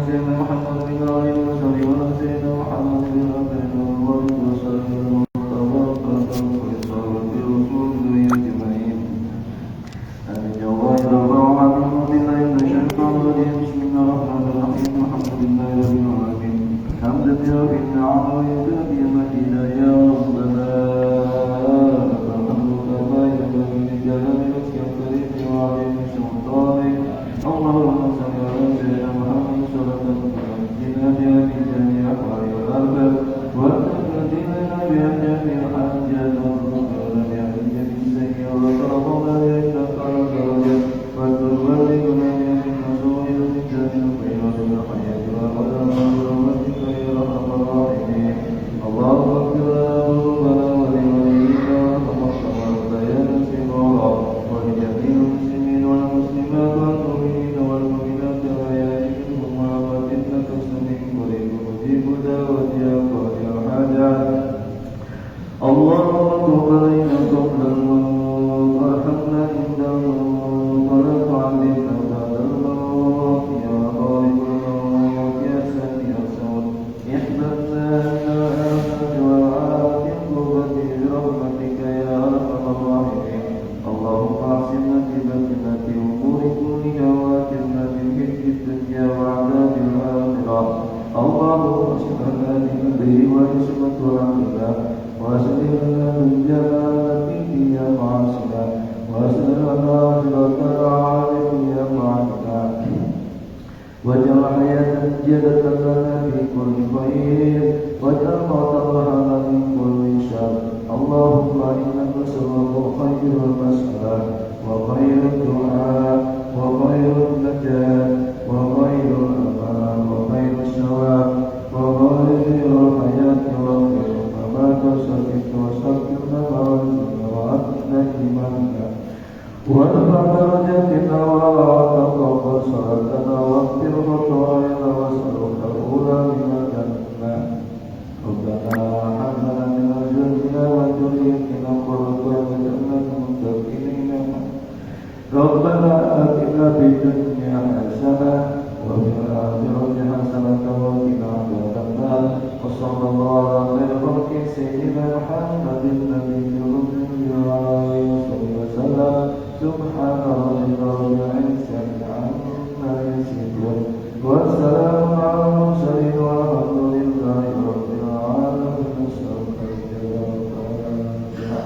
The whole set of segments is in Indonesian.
سيدنا محمد بن علي وسلم على سيدنا محمد بن عبد الله وبارك وسلم وبارك وصحبه برسول الله أجمعين. آمين يا الله يا رب العالمين. بالله من الشيطان الرجيم. بسم الله الرحمن الرحيم. الحمد لله رب العالمين. حمدا يوفي النعم ويكافئ مزيدا يا ربنا. الحمد كما ينبغي لجلال وجهك الكريم وعظيم سلطانك. اللهم صل على سيدنا محمد صلاة تنجينا بها من جميع الأحوال والآفات وتهدي لنا بها جميع الحاجات وتغفر لنا بها السيئات وترضى بها إنك على درجات وتبلغنا بها من مسؤول الفتن وخيرات الحياة والآخرة برحمتك يا أرحم الراحمين. اللهم اغفر لنا ذنوبنا ولوالدينا وارحمنا يا نسيم الله ولجميع المسلمين والمسلمات والمؤمنين والمؤمنات الأحياء منهم والأموات إنك سميع قريب مجيب دعوة يا قاضي الحاجات. اللهم تب علينا قبل الموت وارحمنا عند الموت ولا تعذبنا بعد الموت يا خالق الموت يا سميع الصوت. احفظنا من الآفات والآفات الكبرى برحمتك يا أرحم الراحمين. اللهم احسن عاقبتنا في الأمور كلها واجرنا من خزي الدنيا وعذاب الآخرة. اللهم اصلح لنا بالبر والعصمة والعافية واصلح لنا بالجلالة في معاصينا واصلح لنا آخرتنا العالية معنا واجعل الحياة زيادة لنا في كل خير واجعل الموت راحة من كل شر. اللهم إنك سبب خير المسألة وخير الدعاء وخير النجاة وخير الأمان وخير الثواب وخير الحياة وخير الممات. وسكت وسكتنا وأتنا إيماننا وارفع درجاتنا وتقبل صلاتنا واغفر خطايانا واسألك الأولى من الجنة. ربنا هب لنا من أزواجنا وذريتنا قرة أعين واجعلنا للمتقين إماما. ربنا آتنا في الدنيا حسنة وفي الآخرة حسنة وقنا عذاب النار. وصلى الله على خير خلق سيدنا محمد النبي الأمي وعلى آله وصحبه وسلم. سبحان ربك رب العزة عما يصفون والسلام على المرسلين والحمد لله رب العالمين. نسألك الفاتحة.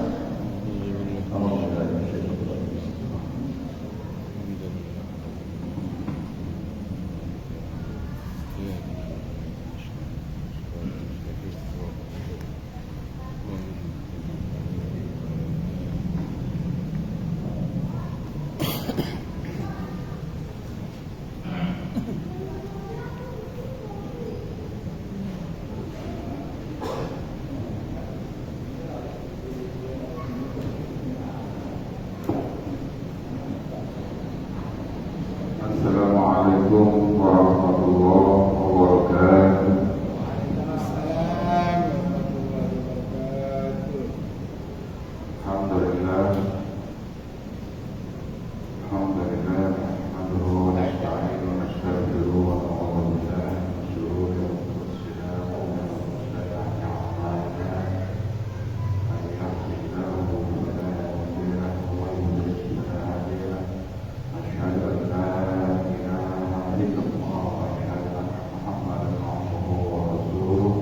Assalamualaikum warahmatullahi wabarakatuh. Alhamdulillah. Alhamdulillah. Nahmaduhu wa nasta'inuhu wa nastaghfiruhu wa na'udzu billahi min shururi anfusina wa min sayyi'ati a'malina. Man yahdihillahu fala mudilla lahu wa man yudlil fala hadiya lahu. Asyhadu an la ilaha illallah wa asyhadu anna Muhammadan abduhu wa rasuluh.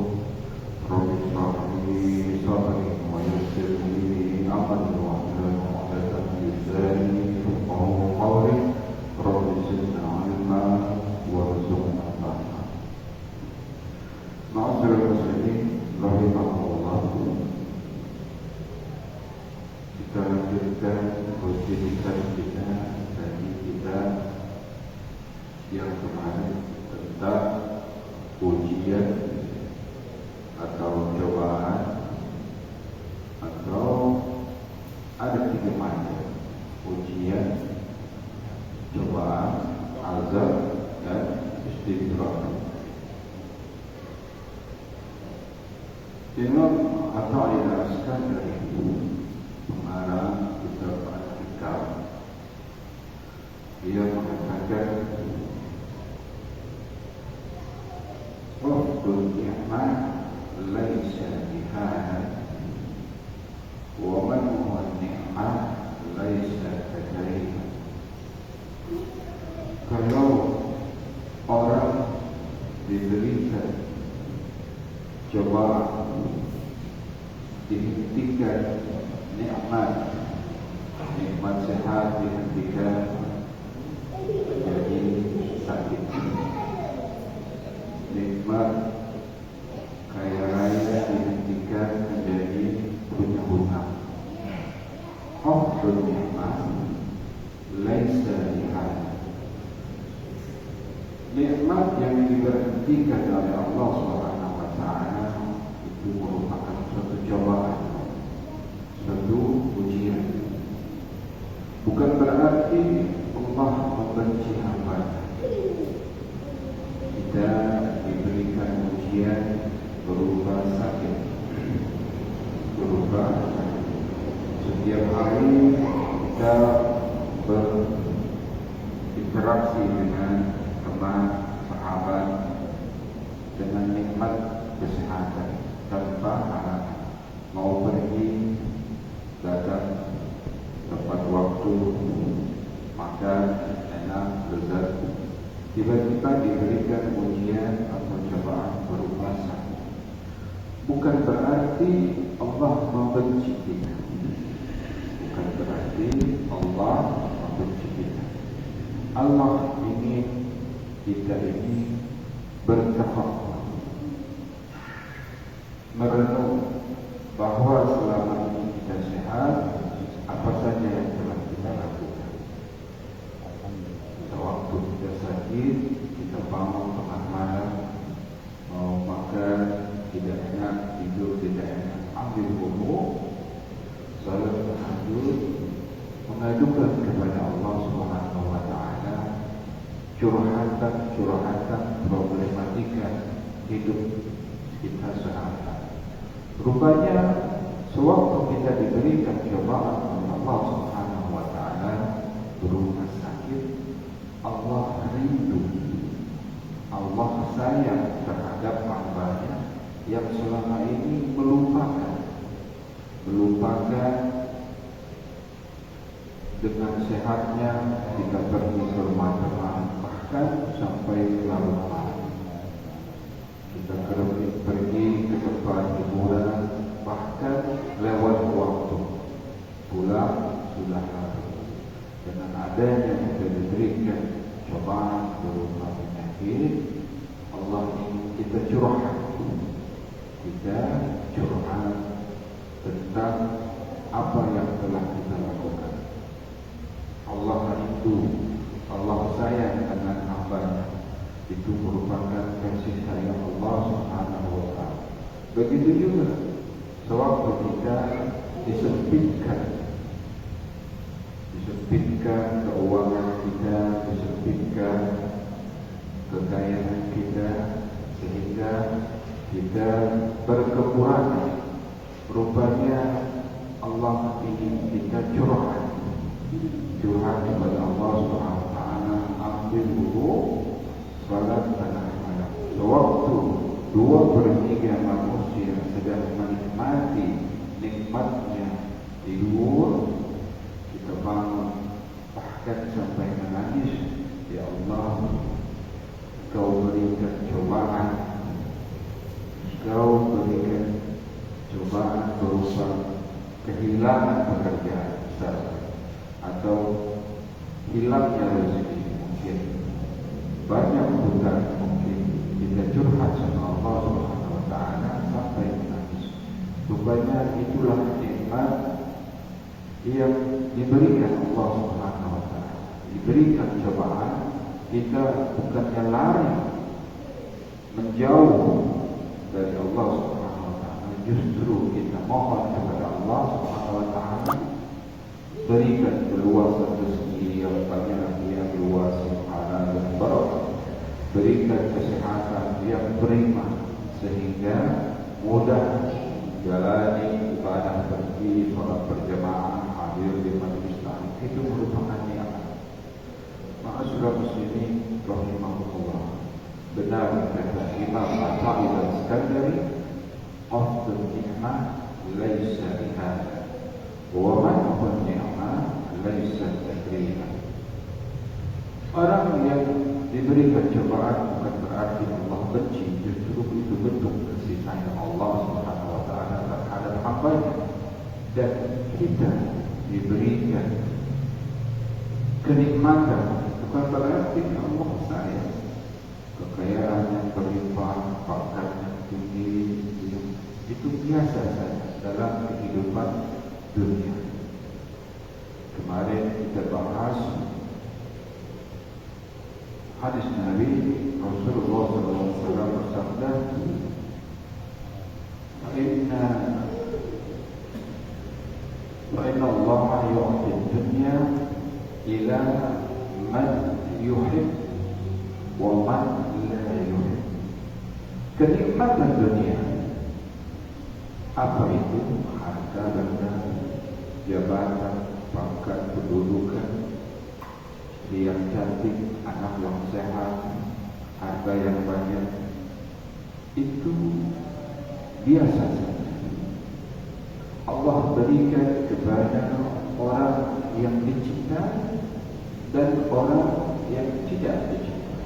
Rabbi shrah li sadri wa yassir li amri wahlul 'uqdatam min lisani yafqahu qawli. Rabbi zidna 'ilma warzuqna fahma. Ma'asyiral muslimin rahimakumullah. Kita lanjutkan rutinitas kita dari kita yang kemarin tentang ujian atau cobaan atau ada tiga macam ujian, cobaan, azab dan istidraj. Imam Atha'illah Al-Iskandari pengarang kitab Al-Hikam, dia mengatakan النعمة ليس بهذا ومنع النعمة ليس كذلك. Kalau orang diberikan cobaan, dihentikan nikmat sehat dihentikan menjadi sakit, nikmat kaya raya dihentikan menjadi punya hutang. Afdal nikmat laisa lihada. Nikmat yang diberhentikan oleh Allah Subhanahu wa taala itu merupakan suatu cobaan, suatu ujian. Bukan berarti Allah membenci hamba. Kita diberikan ujian berupa sakit, berupa setiap hari kita berinteraksi dengan teman, sahabat, dengan nikmat kesehatan tanpa halangan. Mau pergi, datang tepat waktu, makan enak, lezat. Tiba-tiba diberikan ujian atau cobaan berupa sakit. Bukan berarti Allah membenci kita. Bukan berarti Allah membenci kita. Allah ingin kita ini bertafakkur, merenung bahwa selama ini kita sehat, apa saja yang telah kita lakukan. Waktu kita sakit, kita bangun tengah malam, mau makan tidak enak, tidur tidak enak, ambil wudu, salat tahajud, mengadukan kepada Allah Subhanahu wa taala curhatan problematika hidup kita sehari-hari. Rupanya sewaktu kita diberikan cobaan oleh Allah Subhanahu wa taala berupa sakit, Allah rindu, Allah sayang terhadap hamba-Nya yang selama ini melupakan dengan sehatnya kita pergi ke rumah teman, bahkan sampai larut malam. Kita pergi ke tempat hiburan, bahkan lewat waktu, pulang sudah larut. Dengan adanya kita diberikan cobaan berupa penyakit, Allah ingin kita curhat tentang apa yang telah kita lakukan. Allah rindu, Allah sayang dengan hamba-Nya. Itu merupakan kasih sayang Allah Subhanahu wa taala. Begitu juga sewaktu kita disempitkan keuangan kita, disempitkan kekayaan kita, sehingga kita berkekurangan. Rupanya Allah ingin kita curhat kepada Allah Subhanahu wa taala, ambil wudu, salat tengah malam. Sewaktu 2/3 manusia sedang menikmati nikmatnya tidur, kita bangun bahkan sampai menangis, ya Allah, Kau berikan cobaan, Kau berikan cobaan berupa kehilangan pekerjaan besar atau hilangnya rezeki, mungkin banyak hutang, mungkin kita curhat sama Allah Subhanahu wa taala sampai menangis. Rupanya itulah nikmat yang diberikan Allah Subhanahu wa taala. Diberikan cobaan, kita bukannya lari menjauh dari Allah Subhanahu wa taala, justru kita mohon kepada Allah Subhanahu wa taala berikan keluasan rezeki yang banyak, yang luas, yang halal dan barakah. Berikan kesehatan yang prima sehingga mudah jalani ibadah, pergi sholat berjamaah, hadir di majlis taklim. Itu merupakan nikmat. Ma'asyiral muslimin rahimahullah. benar kata Imam At-Tabari Al-Iskandari, afdal ni'mah laisa bihada wa man'ul ni'mah laisa tadrima. Orang yang diberikan cobaan bukan berarti Allah benci, justru itu bentuk kasih sayang Allah Subhanahu wa taala terhadap hamba-Nya. Dan kita diberikan kenikmatan bukan berarti Allah sayang. Kekayaan yang berlimpah, pangkat yang tinggi, itu biasa saja dalam kehidupan dunia. Kemarin kita bahas hadis Nabi Rasulullah SAW bersabda, Inna Allah yu'ti dunya ila man yuhib wa man la yuhib. Kenikmatan dunia, apa itu? Harta benda, jabatan, pangkat, kedudukan, istri yang cantik, anak yang sehat, harta yang banyak, itu biasa saja. Allah berikan kepada orang yang dicintai dan orang yang tidak dicintai.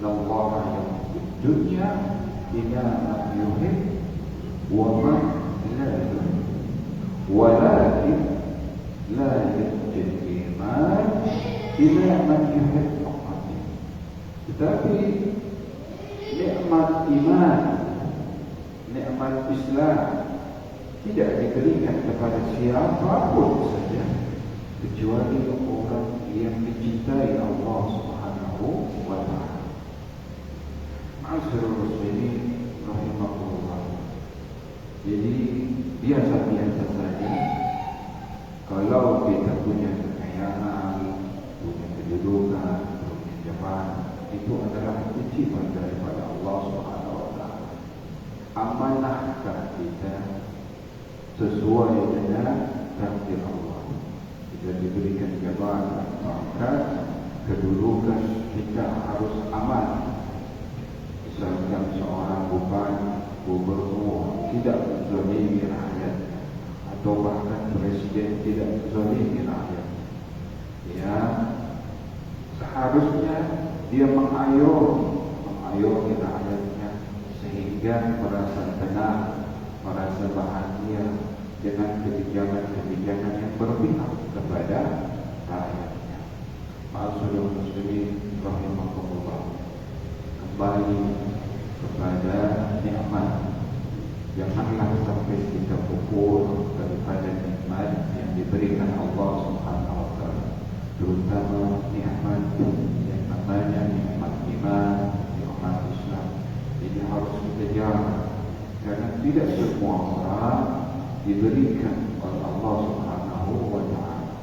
Allah yang dunia ila man yuhib wa man la yuhib, walakin la yujid iman ila man yuhib. Tetapi nikmat iman, nikmat Islam tidak diberikan kepada siapapun saja kecuali orang yang dicintai Allah Subhanahu wa taala. Ma'asyiral muslimin rahimakumullah. Jadi biasa-biasa saja kalau kita punya kekayaan, punya kedudukan, punya jabatan, itu adalah titipan daripada Allah Subhanahu wa taala. Amanahkah kita sesuai dengan takdir Allah? Kita diberikan jabatan, pangkat, kedudukan, kita harus aman. Misalkan seorang bupati, gubernur tidak menzalimi rakyat, atau bahkan presiden tidak menzalimi rakyat, ya seharusnya dia mengayomi rakyatnya sehingga merasa tenang, merasa bahagia dengan kebijakan-kebijakan yang berpihak kepada rakyatnya. Ma'asyiral muslimin rahimakumullah. Kembali kepada nikmat, janganlah sampai kita pupur daripada nikmat yang diberikan Allah Subhanahu wa taala, terutama nikmat yang namanya nikmat iman, nikmat Islam. Ini harus kita jaga, karena tidak semua orang diberikan oleh Allah Subhanahu wa taala.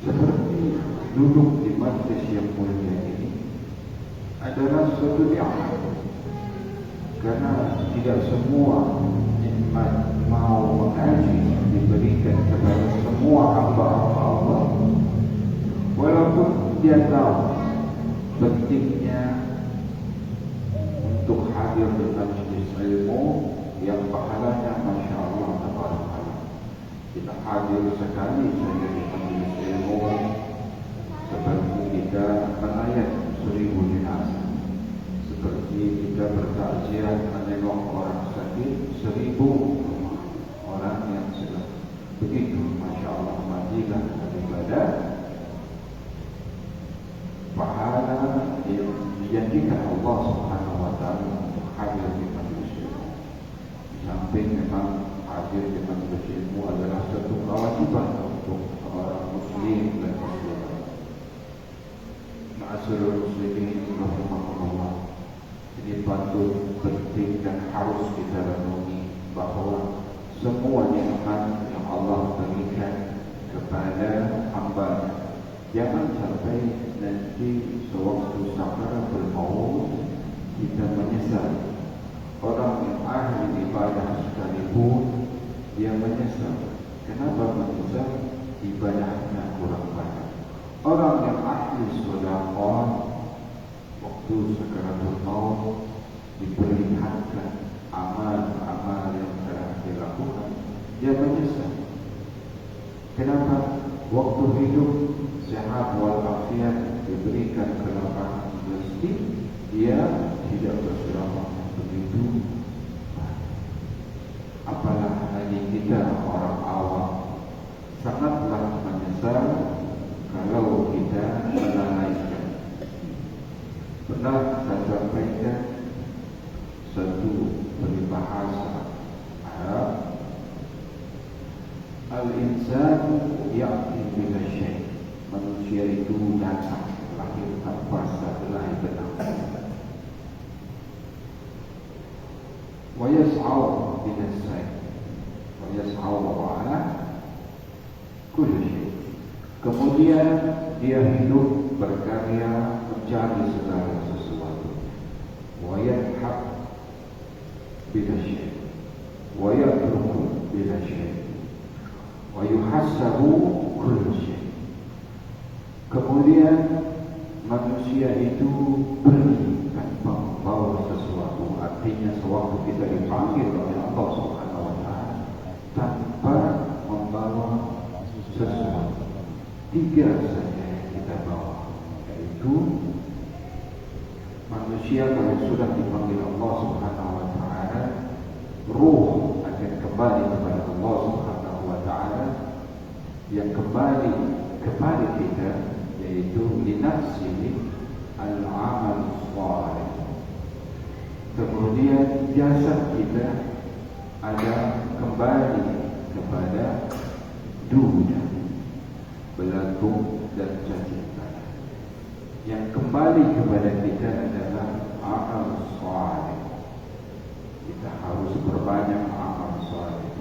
Seperti duduk di majlis yang mulia ini adalah suatu nikmat, karena tidak semua nikmat mau mengaji diberikan kepada semua hamba-hamba Allah. Walaupun dia tahu pentingnya untuk hadir di majlis ilmu yang pahalanya Masya Allah tabarakallah. Kita hadir sekali saja di majlis ilmu seperti kita menayat 1000 jenazah, seperti kita bertakziah menengok orang sakit 1000 orang yang sedang. Begitu Masya Allah fadilah daripada pahala yang dijanjikan Allah Subhanahu wa taala untuk hadir di majlis ilmu. Samping memang hadir di majlis ilmu adalah satu kewajiban untuk seorang muslim dan muslimah. Ma'asyiral muslimin rahimakumullah. Ini patut, penting dan harus kita renungi bahwa semua nikmat yang Allah berikan kepada hamba, jangan sampai nanti sewaktu sakaratul maut kita menyesal. Orang yang ahli ibadah sekalipun dia menyesal. Kenapa menyesal? Ibadahnya kurang banyak. Orang yang ahli sedekah waktu waktu sakaratul maut diperlihatkan amal-amal yang telah dilakukan, dia menyesal. Kenapa? Waktu hidup sehat walafiat diberikan kelapangan rezeki, dia tidak bersama begitu. Apalagi kita orang awam sangatlah menyesal kalau kita melalaikan. Pernah saya sampaikan satu peribahasa Arab, al-insanu ya'ti bila syai', manusia itu datang lahir tanpa sehelai benang, wa yas'au bila syai', wa yas'au ala kulli syai'. Kemudian dia hidup berkarya mencari segala sesuatu, wa yadhhab bila syai', wa yatruku bila syai', wa yuhassabu kullu syai'. Kemudian manusia itu pergi tanpa membawa sesuatu. Artinya sewaktu kita dipanggil oleh Allah Subhanahu wa taala tanpa membawa sesuatu. 3 saja yang kita bawa, yaitu manusia kalau sudah dipanggil Allah Subhanahu wa taala, ruh akan kembali kepada Allah Subhanahu wa taala, yang kembali kepada kita yaitu linafsihi al-amal salih. Kemudian jasad kita ada kembali kepada dunia, belatung dan cacing tanah. Yang kembali kepada kita adalah amal salih. Kita harus berbanyak amal salih.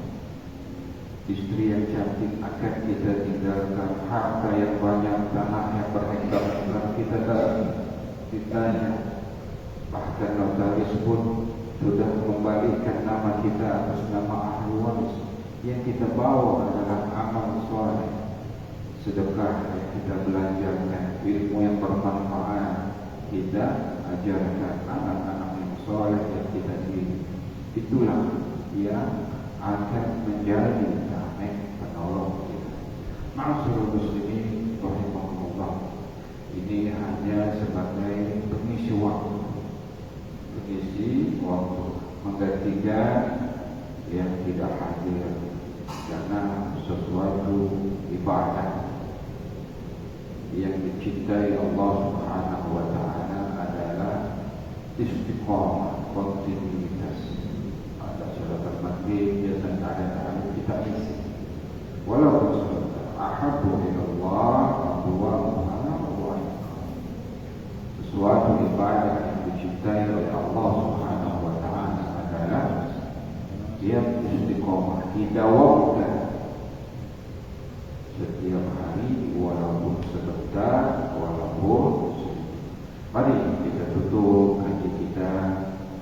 Istri yang cantik akan kita tinggalkan, harta yang banyak, tanah yang berhektar-hektar kita tak ditanya. Bahkan notaris pun sudah membalikan nama kita atas nama ahli waris. Yang kita bawa adalah amal saleh, sedekah yang kita belanjakan, ilmu yang bermanfaat kita ajarkan, anak-anak yang saleh yang kita didik. Itulah yang akan menjadi penolong kita. Ma'asyiral muslimin rahimahumullah, ini hanya sebagai pengisi waktu menggantikan yang tidak hadir, karena sesuatu ibadah yang dicintai Allah Subhanahu wa taala adalah istiqamah, kontinuitas. Ada salat maghrib biasanya ada kita isi. Walaupun ahabbu ilallah wa sesuatu ibadah yang dicintai oleh Allah Subhanahu wa taala adalah dia istiqamah, didawamkan setiap hari walaupun sebentar, walaupun mari kita tutup kaji kita.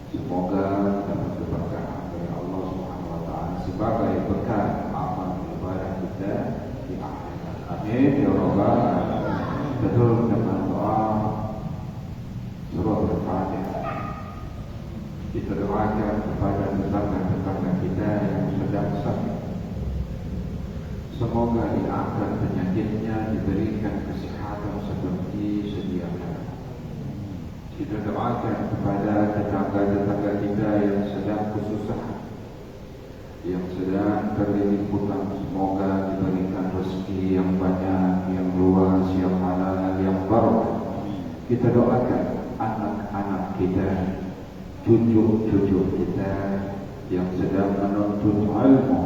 Semoga dapat keberkahan dari Allah Subhanahu wa taala sebagai berkat amal ibadah kita di akhirat. Amin ya rabbal alamin. Betul dengan doa surah Al-Fatihah. Kita doakan kepada tetangga-tetangga kita yang sedang sakit. Semoga diangkat penyakitnya, diberikan kesehatan seperti sedia kala. Kita doakan kepada tetangga-tetangga kita yang sedang kesusahan, yang sedang terlilit hutang. Semoga diberikan rezeki yang banyak, yang luas, yang halal, yang barakah. Kita doakan anak-anak kita, cucu-cucu kita yang sedang menuntut ilmu,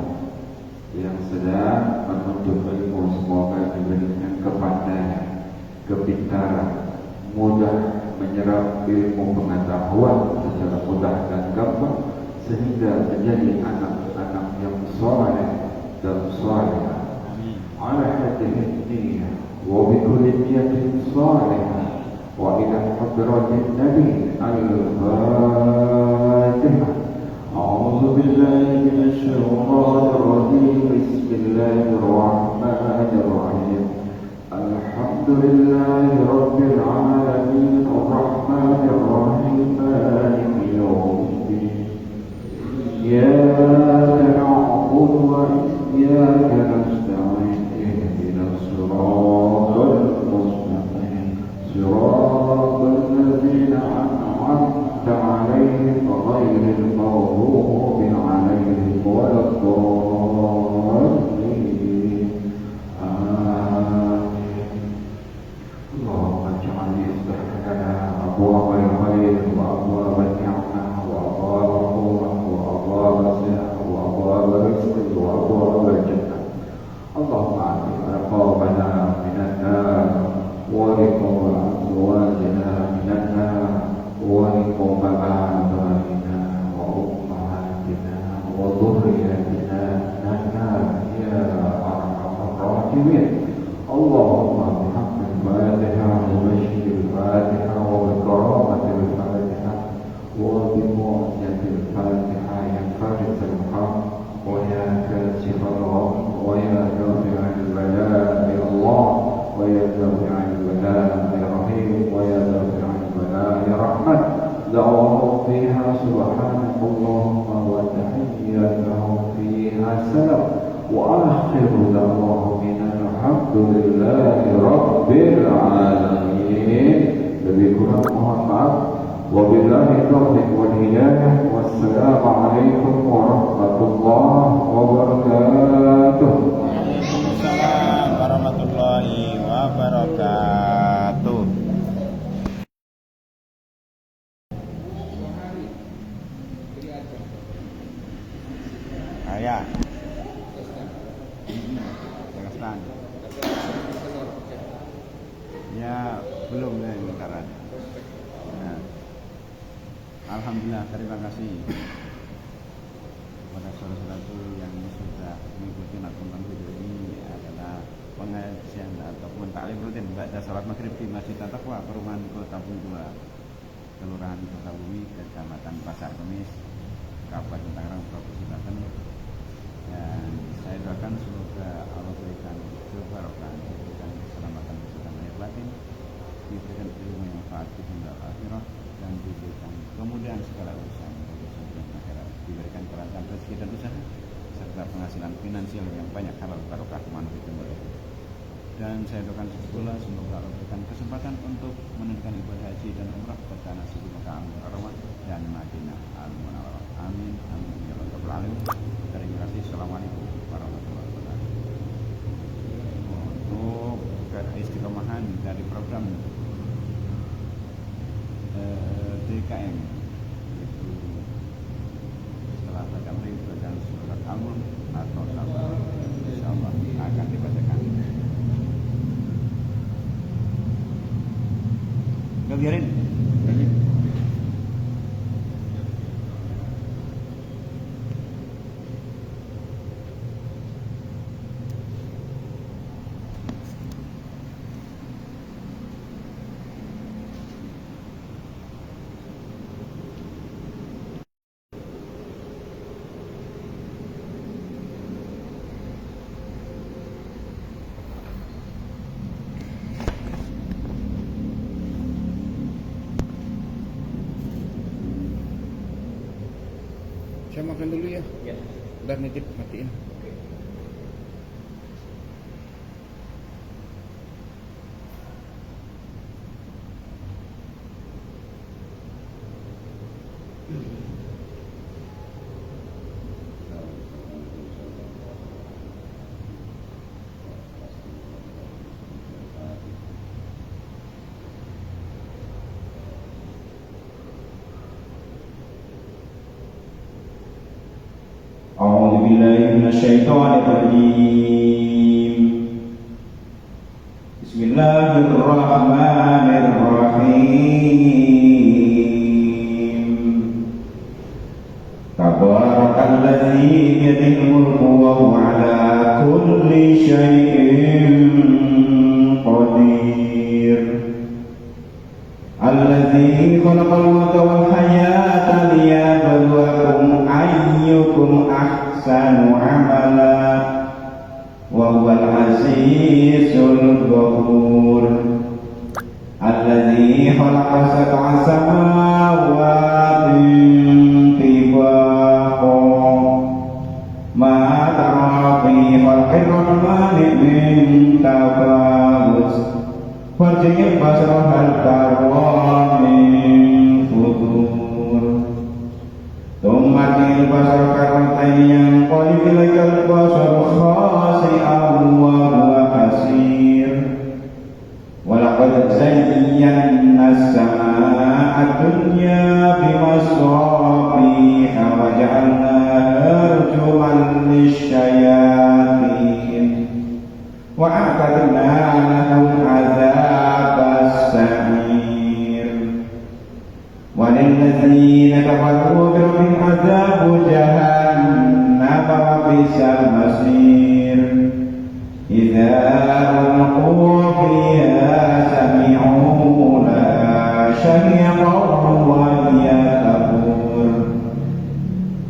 yang sedang menuntut ilmu, semoga diberikan kepandaian, kepintaran, mudah menyerap ilmu pengetahuan secara mudah dan gampang, sehingga menjadi anak-anak yang saleh dan salihah. Ala hadhihi niyyah wa bi kulli niyatin salihah wa ila hadratin nabi al-Fatihah. A'udzu billahi minasy syaithanir rajim. Bismillahirrahmanirrahim. Alhamdulillahi rabbil alamin, arrahmanir غير المغضوب عليهم ولا الضالين آمين اللهم اجعل لنا أبواب الخير وأبواب النعمة وأبواب القوة وأبواب الصحة وأبواب الرزق وأبواب الجنة اللهم اعتق رقابنا من النار ورقاب أزواجنا من النار ورقاب آبائنا وأمهاتنا وذرياتنا من النار يا أرحم الراحمين اللهم بحق الفاتحة وبشر الفاتحة وبكرامة الفاتحة وبمعجزة الفاتحة يا فارس الحق ويا كاشف الغم ويا دافع البلاء يا الله ويا دافع البلاء يا رحيم ويا دافع البلاء يا رحمن دعوهم فيها سبحانك اللهم وتحياتهم فيها سلام وآخر دعواهم من الحمد لله رب العالمين. Lebih kurang mohon maaf. Wabillahi taufiq wal hidayah. Wassalamualaikum warahmatullahi wabarakatuh. Waalaikumsalam warahmatullahi wabarakatuh. Ayah. Pakistan. Ya belum ya sekarang. Ya. Alhamdulillah, terima kasih kepada saudara-saudaraku yang sudah mengikuti nakon video ini adalah pengajian ataupun taklim rutin pada salat maghrib di Masjid At-Taqwa Perumahan Kota Bungkula, Kelurahan Kota Bumi, Kecamatan Pasar Kemis, Kabupaten Tangerang, Provinsi Banten. Dan saya doakan semoga Allah berikan keberkahan, diberikan keselamatan kesehatan lahir batin, diberikan ilmu yang manfaat di dunia akhirat, dan diberikan kemudahan segala urusan dan akhirat, diberikan kelancaran rezeki dan usaha serta penghasilan finansial yang banyak halal barokah manfaat. Dan saya doakan pula semoga Allah berikan kesempatan untuk menunaikan ibadah haji dan umrah ke tanah suci Mekah Al-Mukarramah dan Madinah Al-Munawwarah. Amin amin ya rabbal alamin. Terima kasih. Assalamualaikum warahmatullahi wabarakatuh. Untuk keistiqomahan dari program DKM, yaitu setelah baca maghrib bacaan surat Al-Mulk atau sabar, insyaallah akan dibacakan. Gak biarin. Saya makan dulu ya. Ya. Udah nitip matiin. أعوذ بالله من الشيطان الرجيم. بسم الله الرحمن الرحيم. تبارك الذي بيده الملك وهو على كل شيء قدير. الذي خلق الموت والحياة ليبلوكم أيكم أحسن عملا وهو العزيز الغفور. الذي خلق سبع سماوات طباقا ما ترى في خلق الرحمن من تفاوت فارجع البصر هل ترى من فطور البصر كرتين ينقلب إليك البصر خاسئا وهو حسير ولقد زينا السماء الدنيا بمصابيح وجعلناها رجوما للشياطين وأعتدنا لهم عذاب السعير وللذين كفروا بربهم عذاب جهنم وبئس المصير إذا ألقوا فيها سمعوا لها شهيقا وهي تفور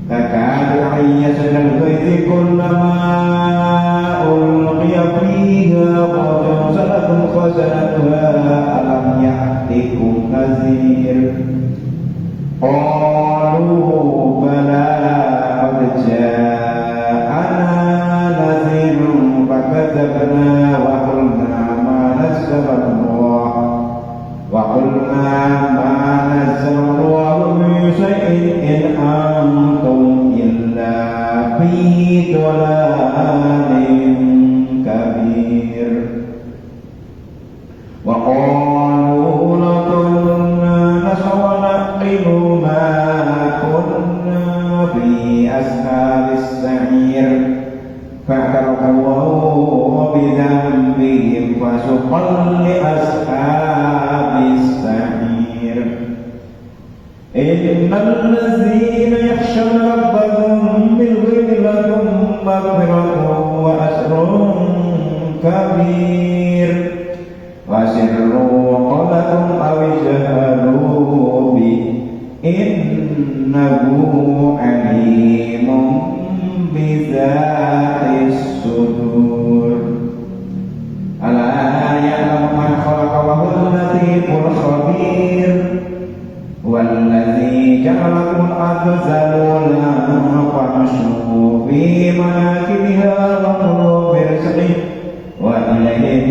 تكاد تعيش من الغيظ كلما ألقي فيها فوج سألهم خزنتها ألم يأتكم نذير قالوا بلى قد جاءنا نذير فكذبنا وقلنا ما نزل الله من شيء إن أنتم إلا في ضلال كبير وقالوا لو كنا نسمع ونعقل ما كنا في أصحاب السعير فاعترفوا بذنبهم فسحقا لأصحاب السعير إن الذين يخشون ربهم بالغيب لهم مغفرة وأجر كبير وسروا قولكم أو اجهروا به إنه عليم بذات الصدور ألا يعلم من خلق وهو اللطيف الخبير والذي جعل لكم الأرض ذلولا فامشوا في مناكبها وكلوا من رزقه وإليه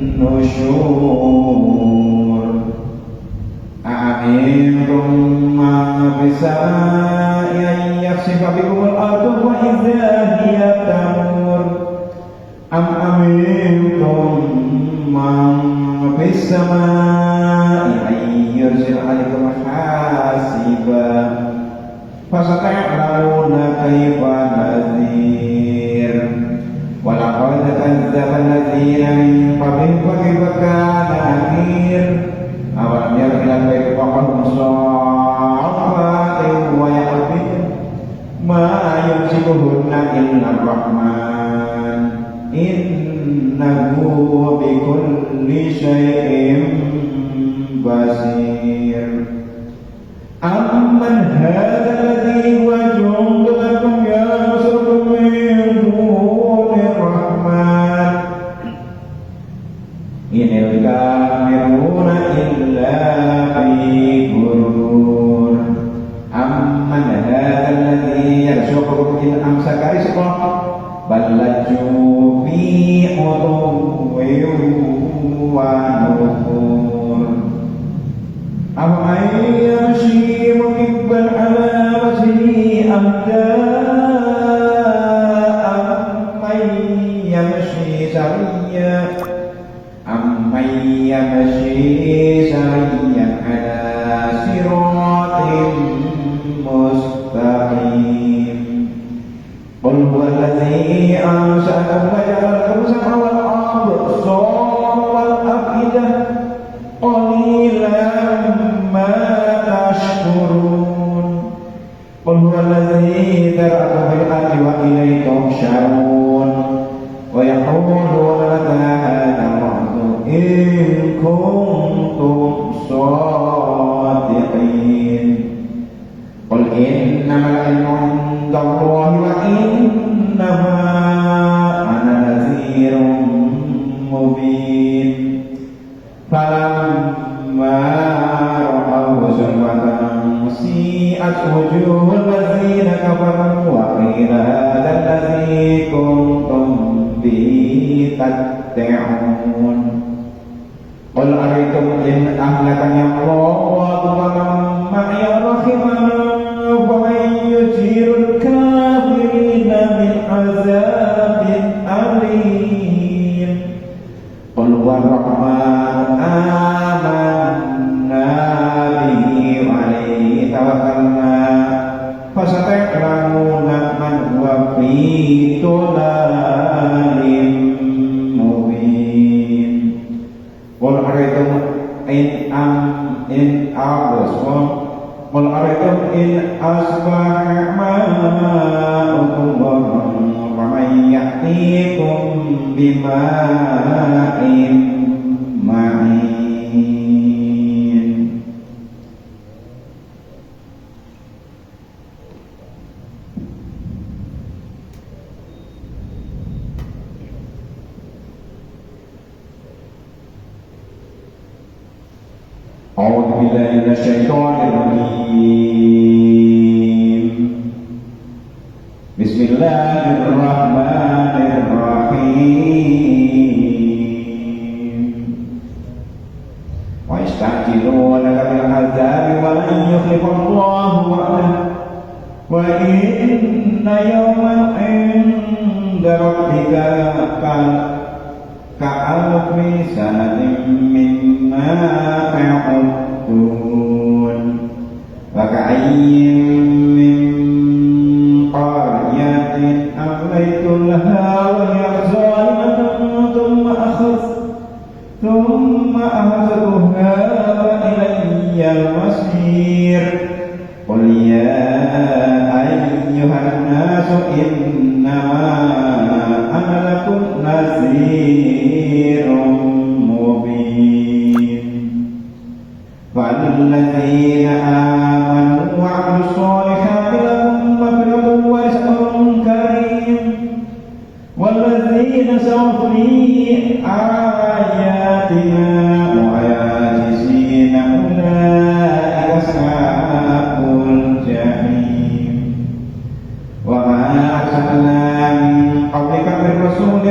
النشور أأمنتم من في السماء أن يخسف بكم الأرض فإذا هي تمور أم أمنتم من في السماء أن يرسل عليكم حاسبا فستعلمون كيف نذير ولقد كذب الذين من قبلهم فكيف كان نكير أولم يروا إلى البيت فوقهم صافات ويقبضن ما يمسكهن إلا الرحمن إنه بكل شيء بصير أمن هذا الذي هو جند لكم ينصركم من دون الرحمن إن الكافرون إلا في غرور أمن هذا الذي يرزقكم إن أمسك رزقه بل لجوا في عتو ونفور أفمن يمشي مكبا على وجهه أهدى أمن يمشي سويا على صراط مستقيم قل هو الذي أنشأكم وجعل لكم السمع والأبصار والأفئدة قليلا ما تشكرون قل هو الذي ذرأكم في الأرض وإليه تحشرون ويقولون متى هذا الوعد إن كنتم صادقين قل إنما العلم عند الله وإنما أنا نذير مبين فلما رأوه زلفة سيئت وجوه الذين كفروا وقيل هذا الذي كنتم به تدعون قل أريتم إن أهلكني الله ومن معي رحمنا فمن يجير in abaswa qul araitum in asbaha ma'ukum wa man ya'tikum bima'in ma'in. أعوذ بالله من الشيطان الرجيم. بسم الله الرحمن الرحيم. ويستعجلونك بالعذاب ولن يخلف الله وعده وإن يوما عند ربك كألف سنة مما تعدون وكأين من قرية أمليت لها وهي ظالمة ثم أخذتها وإلي المصير. قل يا أيها الناس إنما أنا لكم نذير مبين. فالذين آمنوا وعملوا الصالحات لهم مغفرة ورزق كريم والذين سعوا في آياتنا معاجزين أولئك أصحاب الجحيم. وما أرسلنا من قبلك من رسول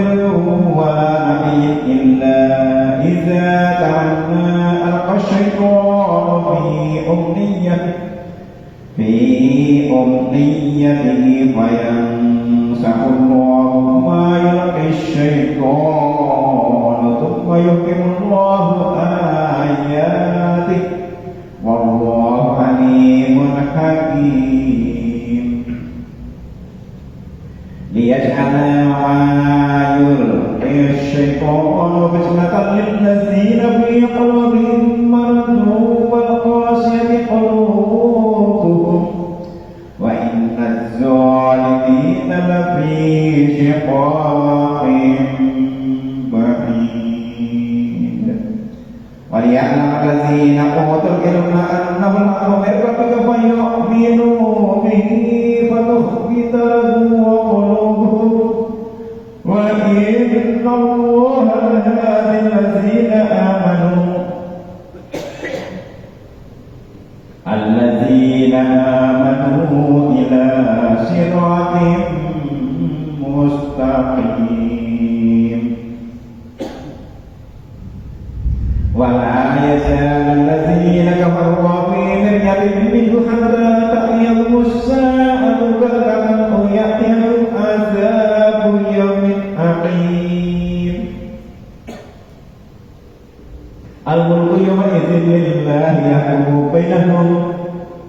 ولا نبي إلا إذا تمنى ألقى الشيطان في أمنيته فينسخ الله ما يلقي الشيطان ثم يحكم الله آياته والله عليم حكيم. ليجعل ما يلقي الشيطان فتنة للذين في قلوبهم مرض والقاسية قلوبهم وإن الظالمين لفي شقاق بعيد. وليعلم الذين أوتوا العلم أنه الحق من ربك فيؤمنوا به فتخبت له قلوبهم وإن الله لهادي الذين آمنوا إلى صراط مستقيم. ولا يزال الذين كفروا في مرية منه حتى تأتيهم الساعة بغتة أو يأتيهم عذاب يوم عقيم. الملك يومئذ لله يحكم بينهم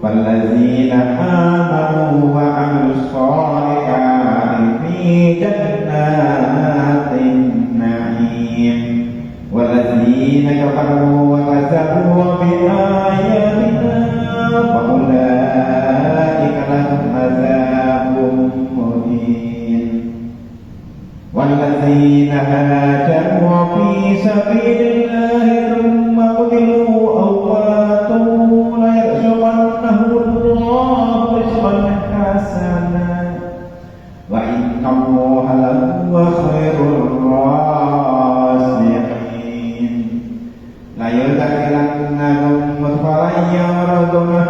فالذين آمنوا وعملوا الصالحات في جنات النعيم والذين كفروا وكذبوا بآياتنا فأولئك لهم عذاب مهين. والذين هاجروا في سبيل الله ثم قتلوا أو ماتوا ليرزقنهم الله رزقا حسنا وإن الله لهو خير الرازقين. ليدخلنهم مدخلا يرضونه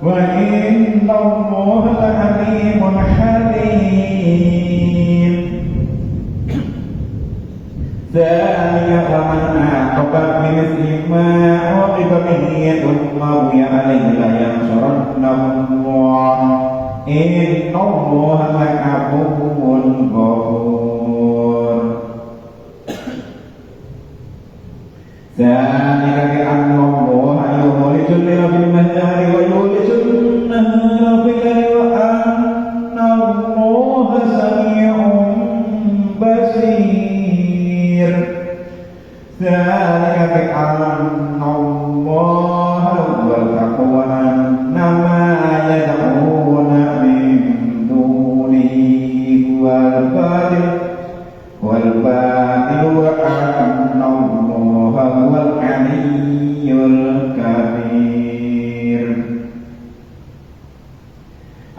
وإن الله لحليم حليم. ذلك ومن عاقب بمثل ما عوقب به ثم بغي عليه لينصرنه الله إن الله لعفو غفور. ذلك بأن الله يولج الليل في النهار ويولج النهار في الليل وأن الله سميع بصير. ذلك بأن الله كبير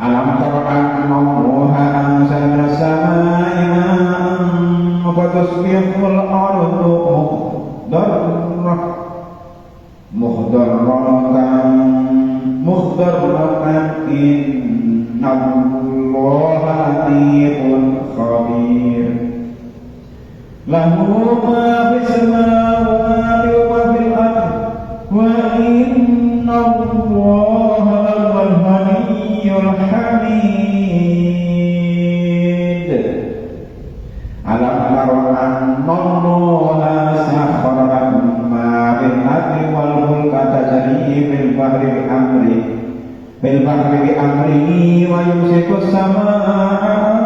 ألم تر أن الله أنزل من السماء ماء فتصبح الأرض مخضرة إن الله لطيف خبير له ما في السماوات وما في الأرض وإن الله لهو الغني الحميد ألم تر أن الله سخر لكم ما في الأرض والفلك تجري في البحر بأمره ويمسك السماء أن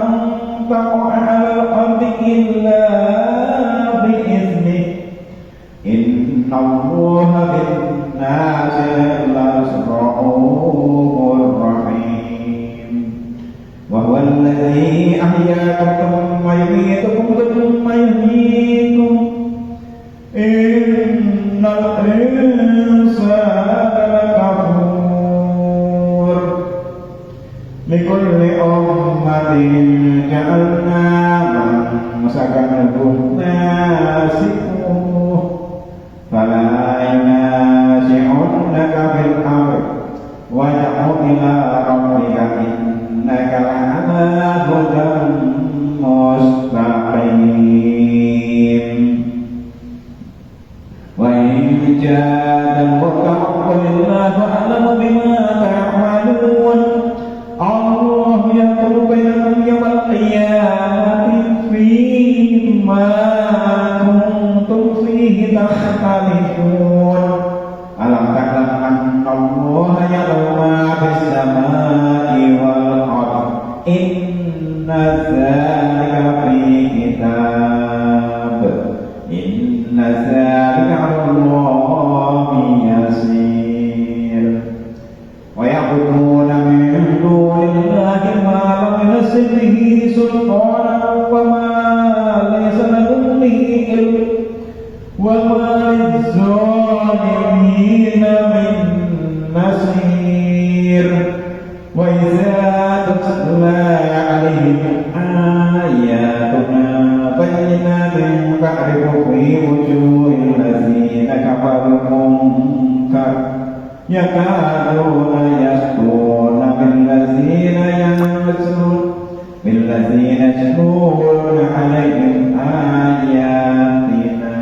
تقع على الأرض إلا بإذنه إن الله بالناس لرؤوف رحيم وهو الذي أحياكم ثم يميتكم ثم يحييكم إن الإنسان لكفور لكل أمة جعلنا منسكا لهم ناسكوه فلا ينازعنك في الأمر وادع إلى ربك إنك لعلى هدى مستقيم وإن جادلوك فقل الله أعلم بما تعملون الله يحكم بينكم يوم القيامة فيما كنتم فيه تختلفون ألم تعلم أن الله يعلم ما في السماء والأرض إن ذلك في كتاب إن ذلك على الله يسير ويعبدون من دون الله ما لم ينزل به سلطانا وما ليس لهم به علم وما للظالمين من نصير وإذا تتلى عليهم آياتنا بينات تعرف في وجوه الذين كفروا المنكر يكادون يسطون بالذين يتلون عليهم آياتنا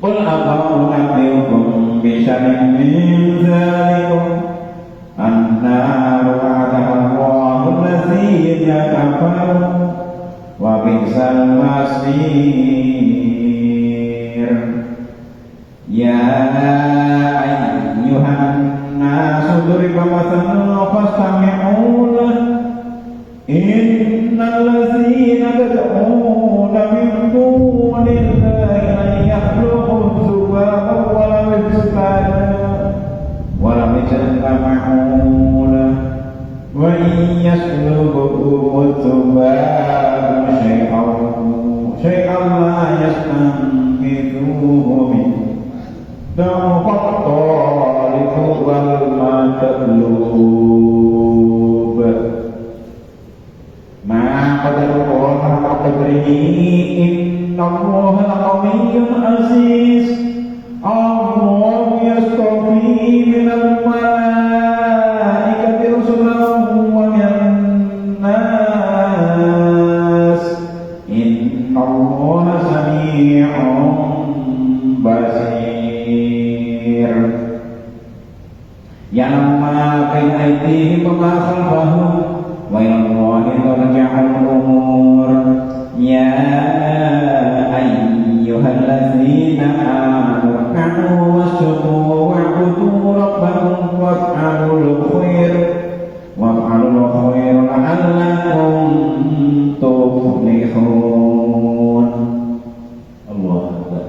قل أفأنبئكم بشر من ذلكم النار وعدها الله الذين كفروا وبئس المصير يا أيها الناس ضرب مثل فاستمعوا له إن الذين تدعون من دون الله لن يخلقوا ذبابا ولم يجتمعوا له وإن يسلبهم الذباب شيئا لا يستنقذوه منه ضعف الطالب والمطلوب ما قدر الله حق قدره إن الله لقوي عزيز الله يصطفي من الملائكة رسلا ومن الناس إن الله سميع بصير يعلم ما بين أيديهم وما خلفهم وإلى الله ترجع الأمور يا أيها الذين آمنوا اركعوا واسجدوا واعبدوا ربكم وافعلوا الخير لعلكم تفلحون. الله أكبر.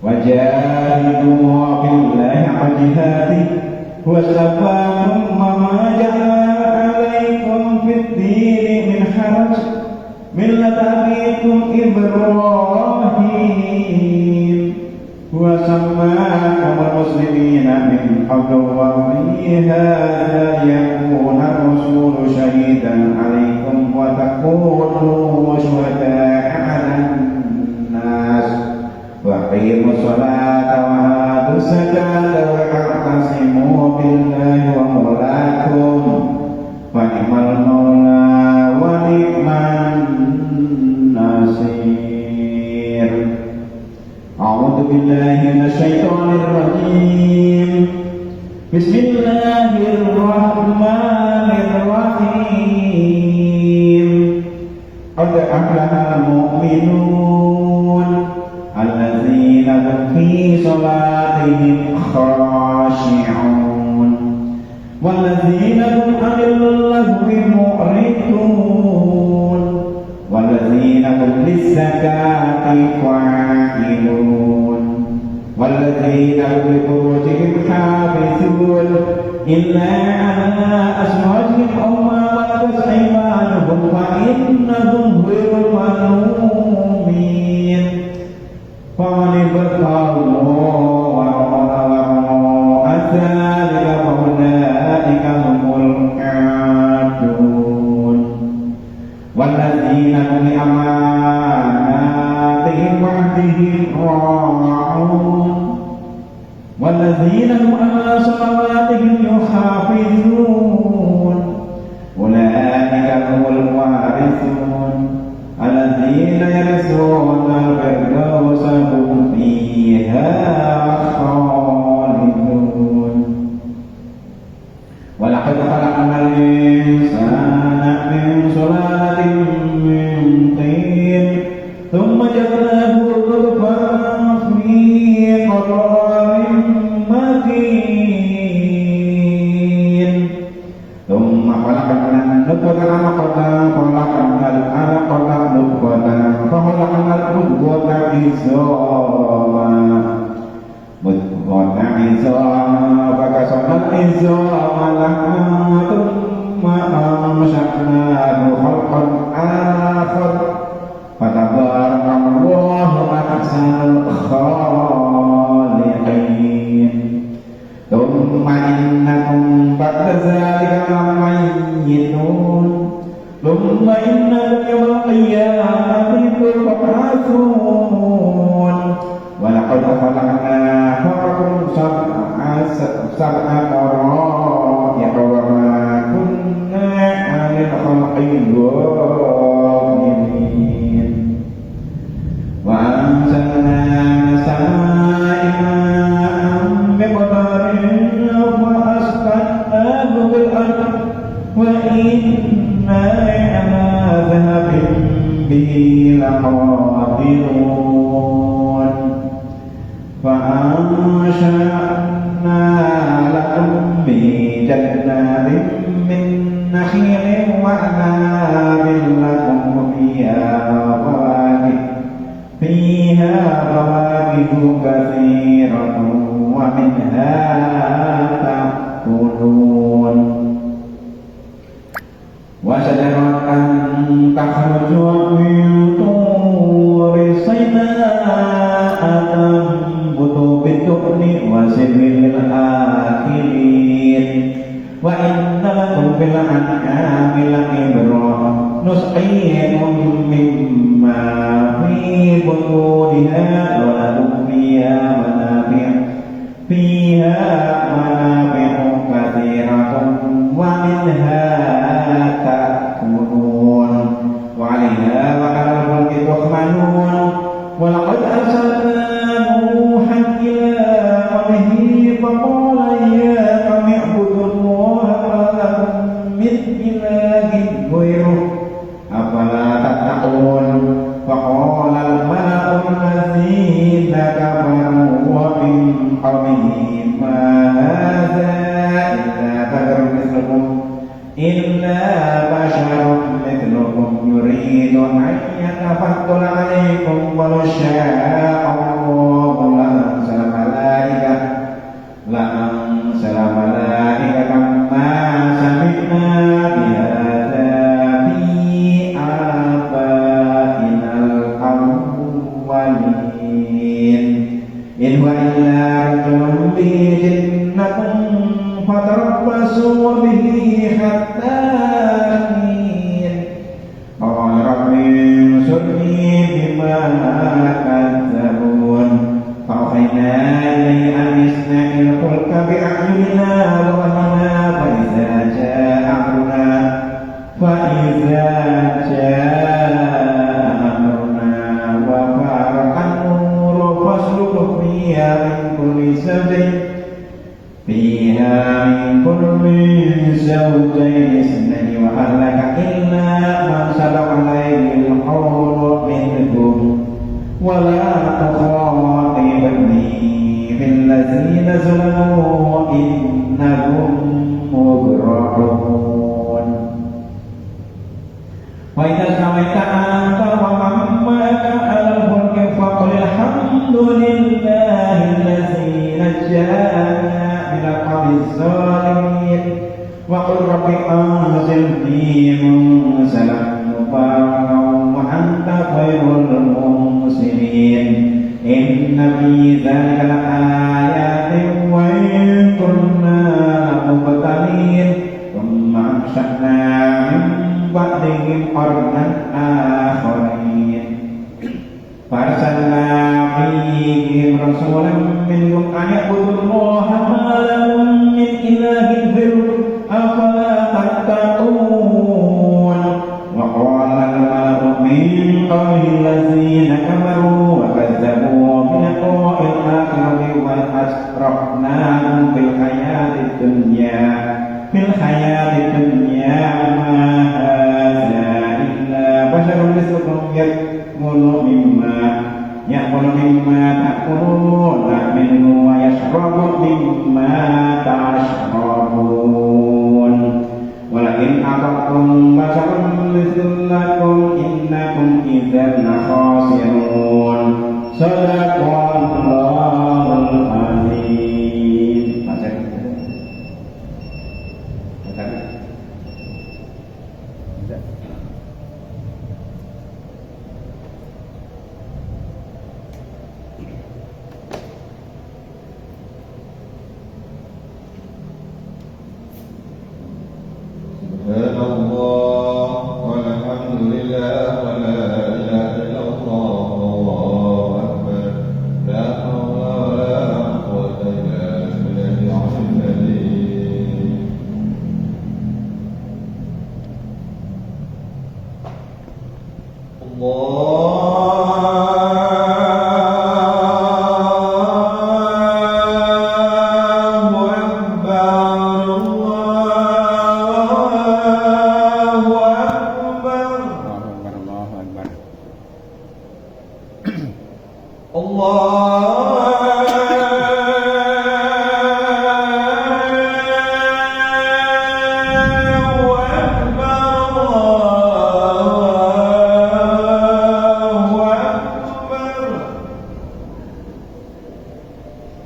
وجاهدوا في الله حق جهاده هو اصطفاكم وما جعل عليكم في الدين من حرج ملة أبيكم إبراهيم وسماكم المسلمين من قبل وفي هذا يكون الرسول شهيدا عليكم وتكونوا شهداء على الناس وأقيموا الصلاة وآتوا الزكاة واعتصموا بالله ومولاكم ونعم المولى ونعم النصير. أعوذ بالله من الشيطان الرجيم. بسم الله الرحمن الرحيم. قد أفلح المؤمنون الذين هم في صلاتهم خاشعون والذين هم عن اللغو معرضون والذين هم للزكاة فاعلون والذين هم لفروجهم حافظون إلا على أزواجهم أو ما ملكت أيمانهم فإنهم غير ملومين فمن ابتغى وراء ذلك فأولئك هم العادون والذين هم لأماناتهم وعهدهم راعون والذين هم على صلواتهم يحافظون أولئك هم الوارثون الذين يرثون الفردوس هم فيها خالدون. ولقد خلقنا الإنسان من سلالة من طين ثم جعلناه نطفة في قرار مكين ثم خلقنا النطفة علقة خلقنا العلقة مضغة فخلقنا المضغة عظاما فكسونا العظام لحما ثم أنشأناه خلقا آخر فتبارك الله أحسن الخالقين. ثم إنكم بعد ذلك لميتون ثم إنكم يوم القيامة تبعثون ولقد خلقنا فوقكم سبع طرائق وما كنا عن الخلق غافلين وأنزلنا من السماء ماء بقدر فأسقناه بالأرض وإنا على ذهب به لقادرون فأنشأنا لكم به جنات من نخيل وأعناب لكم فيها فواكه كثيرة ومنها تأكلون وشجرة تخرج من طور سيناء تنبت بالدهن وسر للآكلين وإن لكم في الأنعام لعبرة نسقيكم مما في بطونها ولكم فيها منافع كثيرة ومنها تأكلون وعليها وعلى الفلك تحملون ولقد أرسلنا نوحا إلى قومه فقال يا قوم اعبدوا الله ما لكم من إله غيره أفلا تتقون فقال الملأ الذين كفروا من قومه ما هذا إلا بشر مثلكم يريد أن يتفضل عليكم ولو شاء الله إن هو إلا رجل به جنة فتربصوا به حتى حين قال رب انصرني بما كذبون فأوحينا إليه أن اصنع الفلك بأعيننا ووحينا فإذا جاء أمرنا وفارق النور فاسلك فيها من كل زوجين اثنين وأهلك إلا من سبق عليه القول منهم ولا تخاطبني في الذين ظلموا إنهم مغرقون وإذا سمعت أنت ومن معك على الفلك فقل الحمد لله الذي نجانا من القوم الظالمين وقل رب أنزلني منزلا مباركا وأنت خير المنزلين إن في ذلك لآيات وإن كنا مبتلين ثم أنشأنا من بعدهم قرنا آخرين فأرسلنا فيهم رسولا منهم أن اعبدوا الله ما لكم من إله غيره أفلا تتقون وقال الملأ من قوم الذين كفروا وكذبوا بلقاء الآخرة وأسرفناهم في الحياة الدنيا ما هذا إلا بشر مثلكم يأكل مما تأكلون منه ويشرب مما تشربون ولئن أطعتم بشرا مثلكم إنكم إذا لخاسرون صدق الله العظيم. سبحان الله والحمد لله ولا إله إلا الله والله أكبر لا حول ولا قوة إلا بالله العلي العظيم.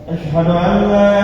أشهد أن لا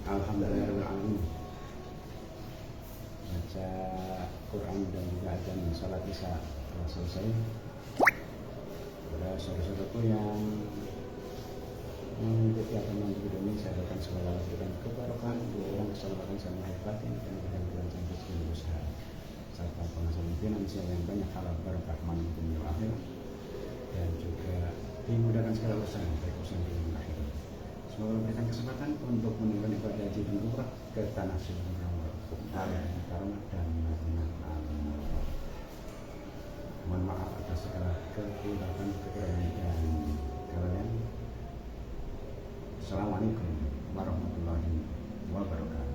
Alhamdulillahirrahmanirrahim. Baca Quran dan juga azan salat isya telah selesai. Pada saudara-saudaraku yang mengikuti akan mengikuti ini, saya akan segala berikan keberkahan, doakan keselamatan sama hebat ini dan kemudian sampai segala usaha serta penghasilan finansial yang banyak, halal berkah manfaat dunia akhirat, dan juga dimudahkan segala usaha baik usaha dunia akhirat. Semoga memberikan kesempatan untuk menunaikan ibadah haji dan umrah ke tanah suci Karena dan Madinah. Mohon maaf atas segala kekurangan dan kalian. Assalamualaikum warahmatullahi wabarakatuh.